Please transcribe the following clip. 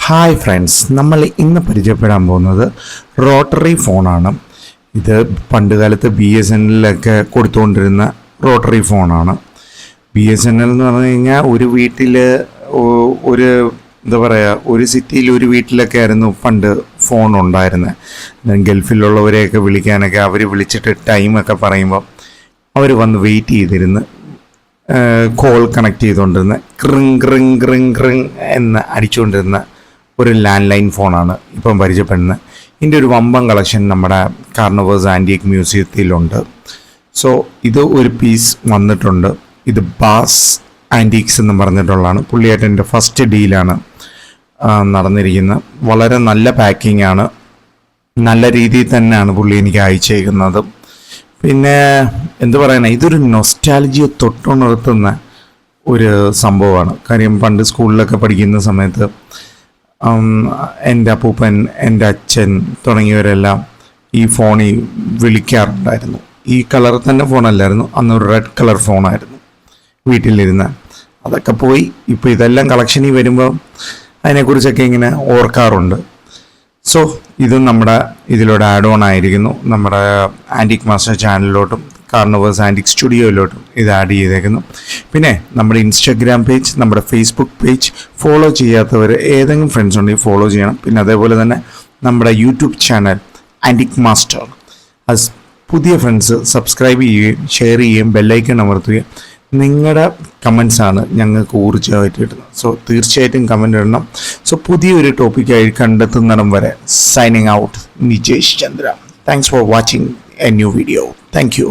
Hi friends, നമ്മൾ ഇന്ന് പരിചയപ്പെടാൻ പോകുന്നത് റോട്ടറി ഫോണാണ്. ഇത് പണ്ട് കാലത്ത് BSNLൊക്കെ കൊടുത്തുകൊണ്ടിരുന്ന റോട്ടറി ഫോണാണ്. BSNL എന്ന് പറഞ്ഞു കഴിഞ്ഞാൽ ഒരു വീട്ടിൽ ഒരു എന്താ പറയുക, ഒരു സിറ്റിയിൽ ഒരു വീട്ടിലൊക്കെ ആയിരുന്നു പണ്ട് ഫോൺ ഉണ്ടായിരുന്നത്. ഗൾഫിലുള്ളവരെയൊക്കെ വിളിക്കാനൊക്കെ അവർ വിളിച്ചിട്ട് ടൈമൊക്കെ പറയുമ്പോൾ അവർ വന്ന് വെയിറ്റ് ചെയ്തിരുന്ന് കോൾ കണക്ട് ചെയ്തുകൊണ്ടിരുന്ന ക്രിങ് ക്രിങ് ക്രിങ് ക്രിങ് എന്ന് അടിച്ചുകൊണ്ടിരുന്ന ഒരു ലാൻഡ് ലൈൻ ഫോണാണ് ഇപ്പം പരിചയപ്പെടുന്നത്. ഇതിൻ്റെ ഒരു വമ്പൻ കളക്ഷൻ നമ്മുടെ കാർണിവേഴ്സ് ആൻറ്റിക് മ്യൂസിയത്തിലുണ്ട്. സോ ഇത് ഒരു പീസ് വന്നിട്ടുണ്ട്. ഇത് ബാസ് ആൻറ്റിക്സ് എന്ന് പറഞ്ഞിട്ടുള്ളതാണ്. പുള്ളിയായിട്ട് എൻ്റെ ഫസ്റ്റ് ഡീലാണ് നടന്നിരിക്കുന്നത്. വളരെ നല്ല പാക്കിംഗ് ആണ്, നല്ല രീതിയിൽ തന്നെയാണ് പുള്ളി എനിക്ക് അയച്ചേക്കുന്നത്. പിന്നെ എന്ത് പറയാനാ, ഇതൊരു നൊസ്റ്റാലജിയെ തൊട്ടുണർത്തുന്ന ഒരു സംഭവമാണ്. കാര്യം പണ്ട് സ്കൂളിലൊക്കെ പഠിക്കുന്ന സമയത്ത് എൻ്റെ അപ്പൂപ്പൻ, എൻ്റെ അച്ഛൻ തുടങ്ങിയവരെല്ലാം ഈ ഫോണിൽ വിളിക്കാറുണ്ടായിരുന്നു. ഈ കളർ തന്നെ ഫോണല്ലായിരുന്നു, അന്നൊരു റെഡ് കളർ ഫോണായിരുന്നു വീട്ടിലിരുന്ന. അതൊക്കെ പോയി ഇപ്പോൾ ഇതെല്ലാം കളക്ഷനിൽ വരുമ്പോൾ അതിനെക്കുറിച്ചൊക്കെ ഇങ്ങനെ ഓർക്കാറുണ്ട്. സോ ഇതും നമ്മുടെ ഇതിലൂടെ ആഡ് ഓൺ ആയിരിക്കുന്നു. നമ്മുടെ ആൻറ്റിക് മാസ്റ്റർ ചാനലിലോട്ടും കാർണിവേഴ്സ് ആൻറ്റിക് സ്റ്റുഡിയോയിലോട്ടും ഇത് ആഡ് ചെയ്തേക്കുന്നു. പിന്നെ നമ്മുടെ ഇൻസ്റ്റാഗ്രാം പേജ്, നമ്മുടെ ഫേസ്ബുക്ക് പേജ് ഫോളോ ചെയ്യാത്തവർ ഏതെങ്കിലും ഫ്രണ്ട്സ് ഉണ്ടെങ്കിൽ ഫോളോ ചെയ്യണം. പിന്നെ അതേപോലെ തന്നെ നമ്മുടെ യൂട്യൂബ് ചാനൽ ആൻറ്റിക് മാസ്റ്റർ പുതിയ ഫ്രണ്ട്സ് സബ്സ്ക്രൈബ് ചെയ്യുകയും ഷെയർ ചെയ്യുകയും ബെല്ലൈക്കൺ അമർത്തുകയും. നിങ്ങളുടെ കമൻസാണ് ഞങ്ങൾക്ക് ഊർജ്ജമായിട്ട് കിട്ടുന്നത്. സോ തീർച്ചയായിട്ടും കമൻ്റ് ഇടണം. സോ പുതിയൊരു ടോപ്പിക്കായി കണ്ടെത്തുന്നിടം വരെ signing out, Nijesh Chandra. Thanks for watching A new video. Thank you.